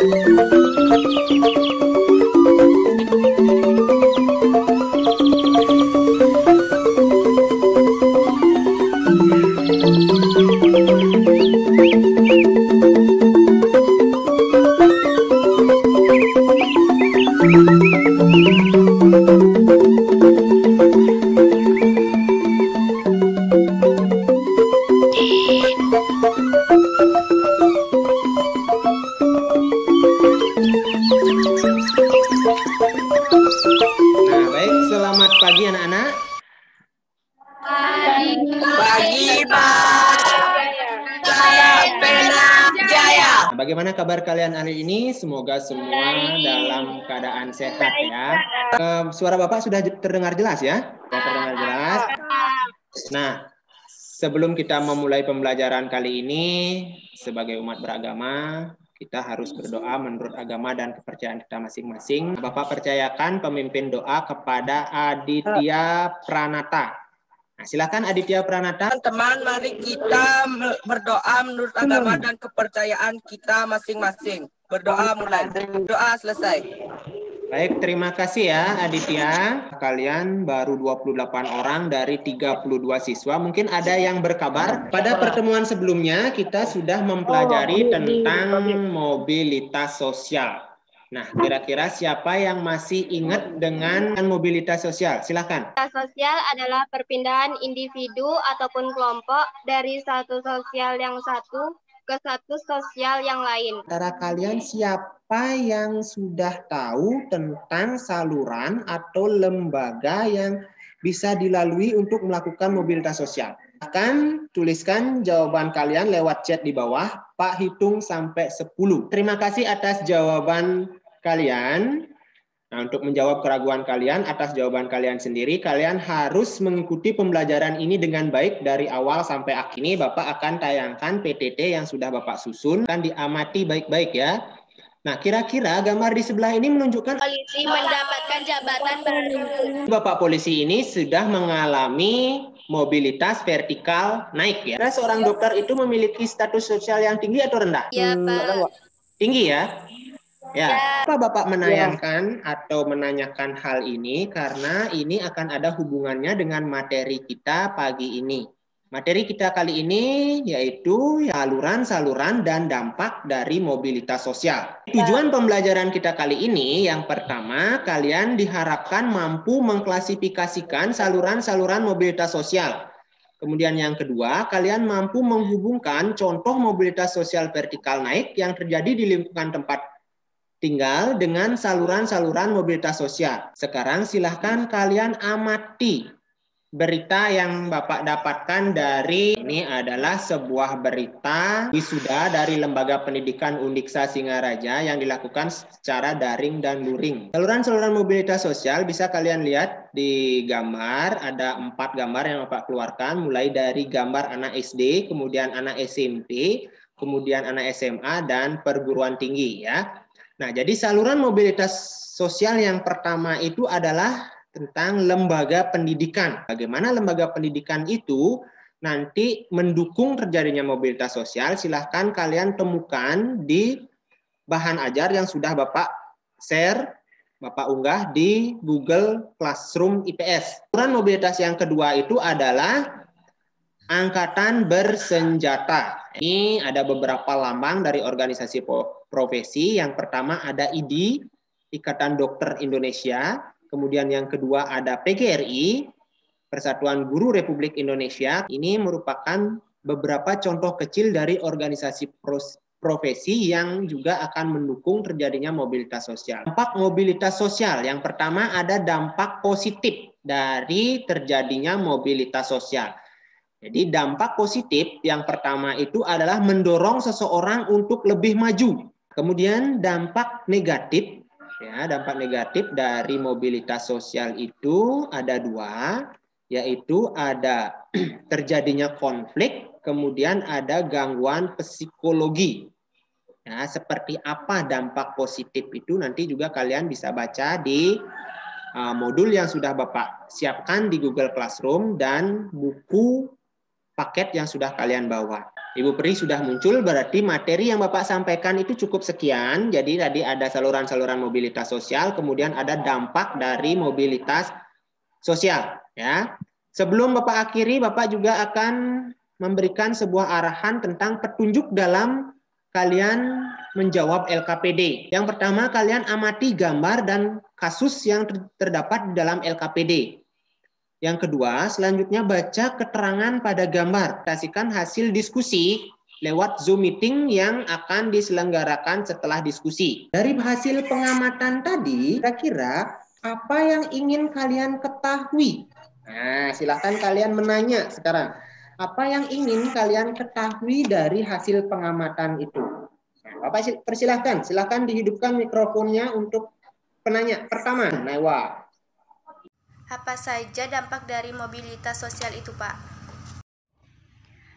Nah, baik, selamat pagi anak-anak. Pagi, Pak. Saya Pena Jaya. Nah, bagaimana kabar kalian hari ini? Semoga semua dalam keadaan sehat ya. Suara Bapak sudah terdengar jelas ya? Sudah terdengar jelas. Nah, sebelum kita memulai pembelajaran kali ini, sebagai umat beragama, kita harus berdoa menurut agama dan kepercayaan kita masing-masing. Bapak percayakan pemimpin doa kepada Aditya Pranata. Nah, silakan Aditya Pranata. Teman-teman, mari kita berdoa menurut agama dan kepercayaan kita masing-masing. Berdoa mulai. Doa selesai. Baik, terima kasih ya Aditya. Kalian baru 28 orang dari 32 siswa. Mungkin ada yang berkabar. Pada pertemuan sebelumnya kita sudah mempelajari tentang mobilitas sosial. Nah, kira-kira siapa yang masih ingat dengan mobilitas sosial? Silakan. Mobilitas sosial adalah perpindahan individu ataupun kelompok dari satu sosial yang satu ke satu sosial yang lain. Antara kalian siapa yang sudah tahu tentang saluran atau lembaga yang bisa dilalui untuk melakukan mobilitas sosial? Akan tuliskan jawaban kalian lewat chat di bawah. Pak hitung sampai 10. Terima kasih atas jawaban kalian. Nah, untuk menjawab keraguan kalian atas jawaban kalian sendiri, kalian harus mengikuti pembelajaran ini dengan baik dari awal sampai akhir. Ini Bapak akan tayangkan PTT yang sudah Bapak susun, akan diamati baik-baik ya. Nah, kira-kira gambar di sebelah ini menunjukkan Polisi mendapatkan jabatan baru. Bapak polisi ini sudah mengalami mobilitas vertikal naik ya. Nah, seorang dokter itu memiliki status sosial yang tinggi atau rendah? Ya, Pak. Tinggi ya. Ya, apa Bapak menayangkan atau menanyakan hal ini karena ini akan ada hubungannya dengan materi kita pagi ini. Materi kita kali ini yaitu saluran-saluran dan dampak dari mobilitas sosial. Tujuan pembelajaran kita kali ini yang pertama, kalian diharapkan mampu mengklasifikasikan saluran-saluran mobilitas sosial. Kemudian yang kedua, kalian mampu menghubungkan contoh mobilitas sosial vertikal naik yang terjadi di lingkungan tempat tinggal dengan saluran-saluran mobilitas sosial. Sekarang silahkan kalian amati berita yang Bapak dapatkan dari, ini adalah sebuah berita wisuda dari Lembaga Pendidikan Undiksa Singaraja yang dilakukan secara daring dan luring. Saluran-saluran mobilitas sosial bisa kalian lihat di gambar, ada 4 gambar yang Bapak keluarkan, mulai dari gambar anak SD, kemudian anak SMP, kemudian anak SMA, dan perguruan tinggi ya. Nah, jadi saluran mobilitas sosial yang pertama itu adalah tentang lembaga pendidikan. Bagaimana lembaga pendidikan itu nanti mendukung terjadinya mobilitas sosial, silahkan kalian temukan di bahan ajar yang sudah Bapak share, Bapak unggah di Google Classroom IPS. Saluran mobilitas yang kedua itu adalah Angkatan Bersenjata. Ini ada beberapa lambang dari organisasi profesi. Yang pertama ada IDI, Ikatan Dokter Indonesia. Kemudian yang kedua ada PGRI, Persatuan Guru Republik Indonesia. Ini merupakan beberapa contoh kecil dari organisasi profesi yang juga akan mendukung terjadinya mobilitas sosial. Dampak mobilitas sosial. Yang pertama ada dampak positif dari terjadinya mobilitas sosial. Jadi dampak positif yang pertama itu adalah mendorong seseorang untuk lebih maju. Kemudian dampak negatif, ya, dampak negatif dari mobilitas sosial itu ada 2, yaitu ada terjadinya konflik, kemudian ada gangguan psikologi. Ya, seperti apa dampak positif itu nanti juga kalian bisa baca di modul yang sudah Bapak siapkan di Google Classroom dan buku paket yang sudah kalian bawa. Ibu Pri sudah muncul, berarti materi yang Bapak sampaikan itu cukup sekian. Jadi tadi ada saluran-saluran mobilitas sosial, kemudian ada dampak dari mobilitas sosial. Ya. Sebelum Bapak akhiri, Bapak juga akan memberikan sebuah arahan tentang petunjuk dalam kalian menjawab LKPD. Yang pertama, kalian amati gambar dan kasus yang terdapat di dalam LKPD. Yang kedua, selanjutnya baca keterangan pada gambar. Kasihkan hasil diskusi lewat Zoom meeting yang akan diselenggarakan setelah diskusi. Dari hasil pengamatan tadi, kira-kira apa yang ingin kalian ketahui? Nah, silakan kalian menanya sekarang. Apa yang ingin kalian ketahui dari hasil pengamatan itu? Nah, Bapak persilahkan, silakan dihidupkan mikrofonnya untuk penanya. Pertama, Nawa. Apa saja dampak dari mobilitas sosial itu, Pak?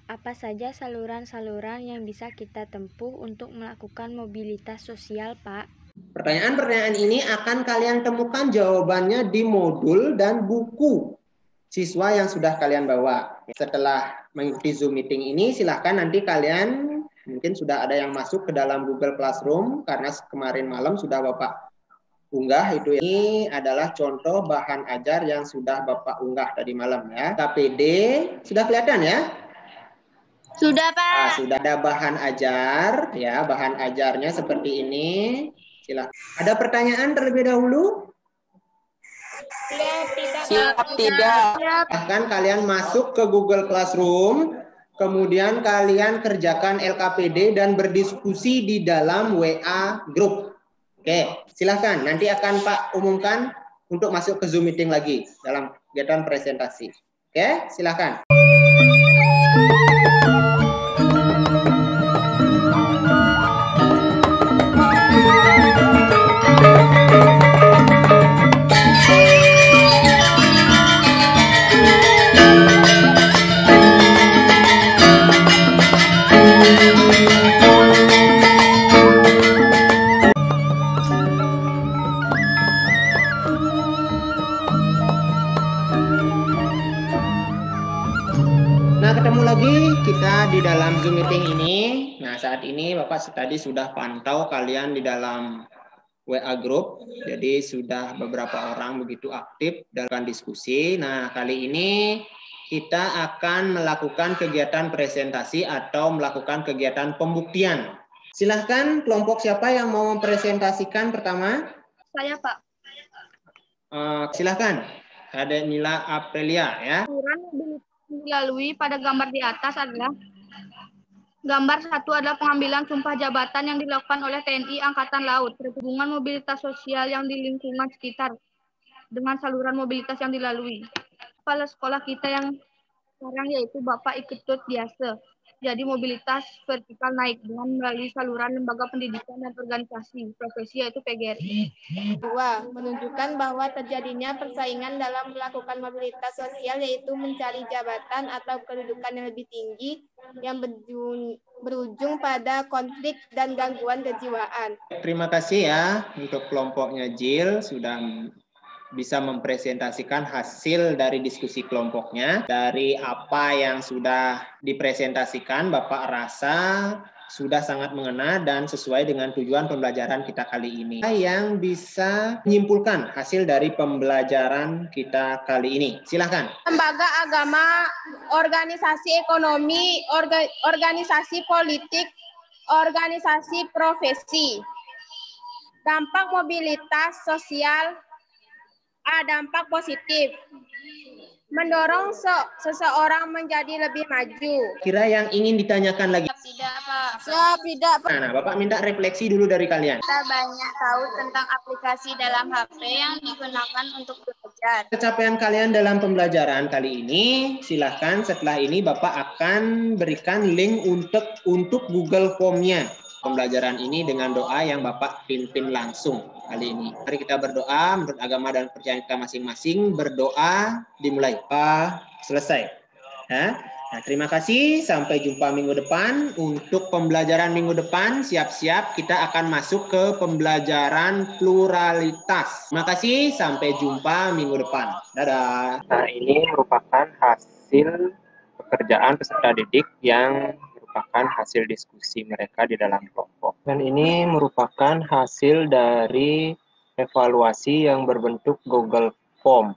Apa saja saluran-saluran yang bisa kita tempuh untuk melakukan mobilitas sosial, Pak? Pertanyaan-pertanyaan ini akan kalian temukan jawabannya di modul dan buku siswa yang sudah kalian bawa. Setelah mengikuti Zoom meeting ini, silahkan nanti kalian, mungkin sudah ada yang masuk ke dalam Google Classroom, karena kemarin malam sudah Bapak unggah itu. Ini adalah contoh bahan ajar yang sudah Bapak unggah tadi malam ya. KPD sudah kelihatan ya? Sudah, Pak. Nah, sudah ada bahan ajar ya, bahan ajarnya seperti ini. Silakan. Ada pertanyaan terlebih dahulu? Siap tidak. Bahkan kalian masuk ke Google Classroom, kemudian kalian kerjakan LKPD dan berdiskusi di dalam WA group. Oke, silahkan. Nanti akan Pak umumkan untuk masuk ke Zoom meeting lagi dalam kegiatan presentasi. Oke, silahkan. Nah, ketemu lagi kita di dalam Zoom meeting ini. Nah, saat ini Bapak tadi sudah pantau kalian di dalam WA group. Jadi sudah beberapa orang begitu aktif dalam diskusi. Nah, kali ini kita akan melakukan kegiatan presentasi atau melakukan kegiatan pembuktian. Silahkan kelompok siapa yang mau mempresentasikan pertama? Saya, Pak. Silahkan. Ada Nila Aprilia ya. Dilalui pada gambar di atas adalah gambar 1 adalah pengambilan sumpah jabatan yang dilakukan oleh TNI Angkatan Laut, hubungan mobilitas sosial yang di lingkungan sekitar dengan saluran mobilitas yang dilalui. Kepala sekolah kita yang sekarang yaitu Bapak Iketut Biasa. Jadi mobilitas vertikal naik dengan melalui saluran lembaga pendidikan dan organisasi profesi yaitu PGRI. 2. Menunjukkan bahwa terjadinya persaingan dalam melakukan mobilitas sosial yaitu mencari jabatan atau kedudukan yang lebih tinggi yang berujung pada konflik dan gangguan kejiwaan. Terima kasih ya untuk kelompoknya Jill sudah bisa mempresentasikan hasil dari diskusi kelompoknya. Dari apa yang sudah dipresentasikan, Bapak rasa sudah sangat mengena dan sesuai dengan tujuan pembelajaran kita kali ini. Yang bisa menyimpulkan hasil dari pembelajaran kita kali ini. Silahkan. Lembaga agama, organisasi ekonomi, organisasi politik, organisasi profesi. Dampak mobilitas sosial, dampak positif. Mendorong seseorang menjadi lebih maju. Kira yang ingin ditanyakan lagi? Tidak, Pak. Siap, tidak. Nah, Bapak minta refleksi dulu dari kalian. Kita banyak tahu tentang aplikasi dalam HP yang digunakan untuk belajar. Capaian kalian dalam pembelajaran kali ini, silahkan setelah ini Bapak akan berikan link untuk Google Form-nya. Pembelajaran ini dengan doa yang Bapak pimpin langsung kali ini. Mari kita berdoa menurut agama dan kepercayaan kita masing-masing. Berdoa dimulai. Selesai. Ya. Nah, terima kasih. Sampai jumpa minggu depan. Untuk pembelajaran minggu depan, siap-siap kita akan masuk ke pembelajaran pluralitas. Terima kasih. Sampai jumpa minggu depan. Dadah. Nah, ini merupakan hasil pekerjaan peserta didik yang merupakan hasil diskusi mereka di dalam kelompok. Dan ini merupakan hasil dari evaluasi yang berbentuk Google Form.